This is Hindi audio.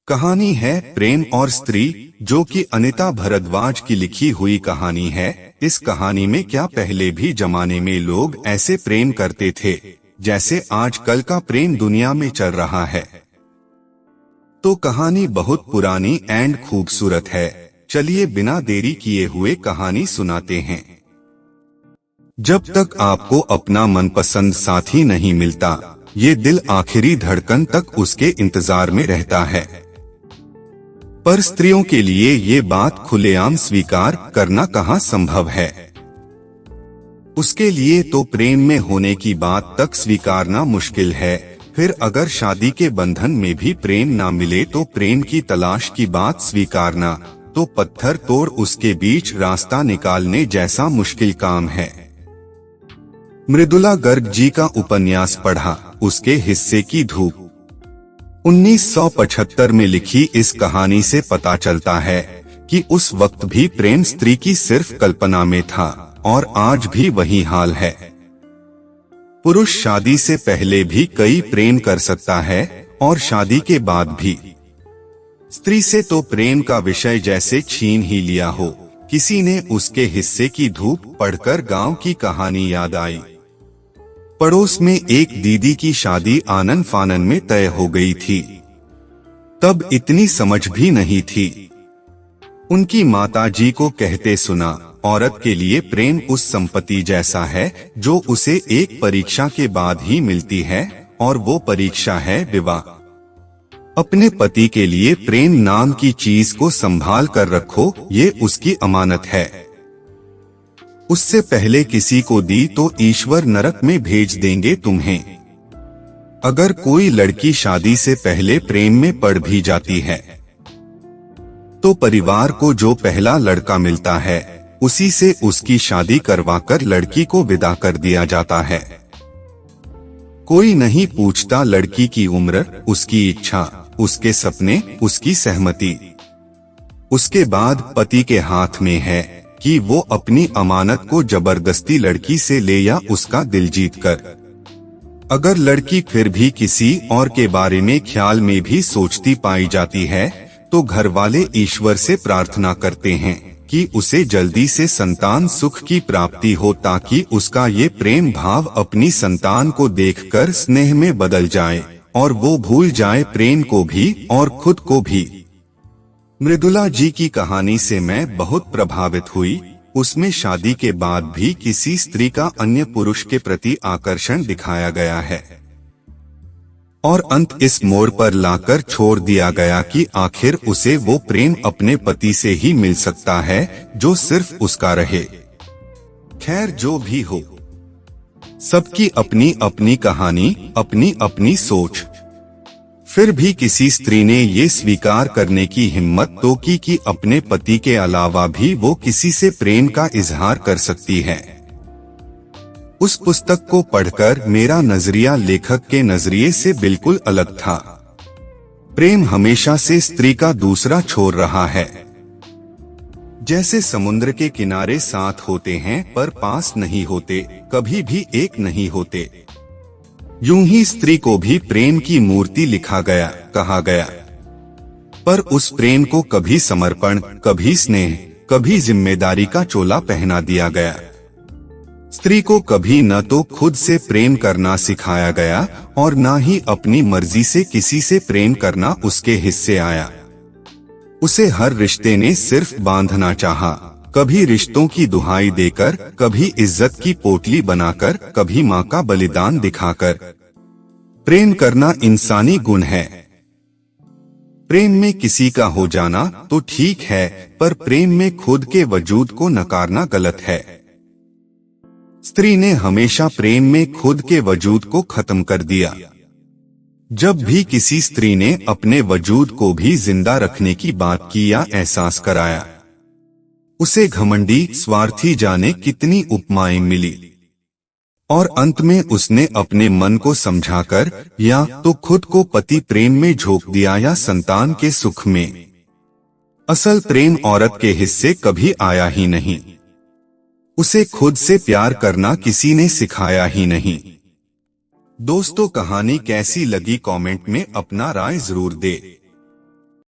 कहानी है प्रेम और स्त्री, जो कि अनिता भारद्वाज की लिखी हुई कहानी है। इस कहानी में क्या पहले भी जमाने में लोग ऐसे प्रेम करते थे जैसे आजकल का प्रेम दुनिया में चल रहा है। तो कहानी बहुत पुरानी एंड खूबसूरत है। चलिए बिना देरी किए हुए कहानी सुनाते हैं। जब तक आपको अपना मनपसंद साथी नहीं मिलता, ये दिल आखिरी धड़कन तक उसके इंतजार में रहता है। पर स्त्रियों के लिए ये बात खुलेआम स्वीकार करना कहाँ संभव है। उसके लिए तो प्रेम में होने की बात तक स्वीकारना मुश्किल है। फिर अगर शादी के बंधन में भी प्रेम ना मिले तो प्रेम की तलाश की बात स्वीकारना तो पत्थर तोड़ उसके बीच रास्ता निकालने जैसा मुश्किल काम है। मृदुला गर्ग जी का उपन्यास पढ़ा, उसके हिस्से की धूप। 1975 में लिखी इस कहानी से पता चलता है कि उस वक्त भी प्रेम स्त्री की सिर्फ कल्पना में था और आज भी वही हाल है। पुरुष शादी से पहले भी कई प्रेम कर सकता है और शादी के बाद भी। स्त्री से तो प्रेम का विषय जैसे छीन ही लिया हो। किसी ने उसके हिस्से की धूप पढ़कर गांव की कहानी याद आई। पड़ोस में एक दीदी की शादी आनन फानन में तय हो गई थी। तब इतनी समझ भी नहीं थी। उनकी माताजी को कहते सुना, औरत के लिए प्रेम उस संपत्ति जैसा है जो उसे एक परीक्षा के बाद ही मिलती है, और वो परीक्षा है विवाह। अपने पति के लिए प्रेम नाम की चीज को संभाल कर रखो, ये उसकी अमानत है। उससे पहले किसी को दी तो ईश्वर नरक में भेज देंगे तुम्हें। अगर कोई लड़की शादी से पहले प्रेम में पड़ भी जाती है तो परिवार को जो पहला लड़का मिलता है उसी से उसकी शादी करवाकर लड़की को विदा कर दिया जाता है। कोई नहीं पूछता लड़की की उम्र, उसकी इच्छा, उसके सपने, उसकी सहमति। उसके बाद पति के हाथ में है कि वो अपनी अमानत को जबरदस्ती लड़की से ले या उसका दिल जीत कर। अगर लड़की फिर भी किसी और के बारे में ख्याल में भी सोचती पाई जाती है तो घर वाले ईश्वर से प्रार्थना करते हैं कि उसे जल्दी से संतान सुख की प्राप्ति हो, ताकि उसका ये प्रेम भाव अपनी संतान को देखकर स्नेह में बदल जाए और वो भूल जाए प्रेम को भी और खुद को भी। मृदुला जी की कहानी से मैं बहुत प्रभावित हुई। उसमें शादी के बाद भी किसी स्त्री का अन्य पुरुष के प्रति आकर्षण दिखाया गया है और अंत इस मोड़ पर लाकर छोड़ दिया गया कि आखिर उसे वो प्रेम अपने पति से ही मिल सकता है जो सिर्फ उसका रहे। खैर जो भी हो, सबकी अपनी अपनी कहानी, अपनी अपनी सोच। फिर भी किसी स्त्री ने ये स्वीकार करने की हिम्मत तो की कि अपने पति के अलावा भी वो किसी से प्रेम का इजहार कर सकती है। उस पुस्तक को पढ़कर मेरा नजरिया लेखक के नजरिए से बिल्कुल अलग था। प्रेम हमेशा से स्त्री का दूसरा छोर रहा है। जैसे समुद्र के किनारे साथ होते हैं पर पास नहीं होते, कभी भी एक नहीं होते, यूं ही स्त्री को भी प्रेम की मूर्ति लिखा गया, कहा गया। पर उस प्रेम को कभी समर्पण, कभी स्नेह, कभी जिम्मेदारी का चोला पहना दिया गया। स्त्री को कभी न तो खुद से प्रेम करना सिखाया गया और न ही अपनी मर्जी से किसी से प्रेम करना उसके हिस्से आया। उसे हर रिश्ते ने सिर्फ बांधना चाहा, कभी रिश्तों की दुहाई देकर, कभी इज्जत की पोटली बनाकर, कभी माँ का बलिदान दिखाकर। प्रेम करना इंसानी गुण है। प्रेम में किसी का हो जाना तो ठीक है, पर प्रेम में खुद के वजूद को नकारना गलत है। स्त्री ने हमेशा प्रेम में खुद के वजूद को खत्म कर दिया। जब भी किसी स्त्री ने अपने वजूद को भी जिंदा रखने की बात की या एहसास कराया, उसे घमंडी, स्वार्थी जाने कितनी उपमाएं मिली। और अंत में उसने अपने मन को समझाकर या तो खुद को पति प्रेम में झोंक दिया या संतान के सुख में। असल प्रेम औरत के हिस्से कभी आया ही नहीं। उसे खुद से प्यार करना किसी ने सिखाया ही नहीं। दोस्तों, कहानी कैसी लगी कमेंट में अपना राय जरूर दे।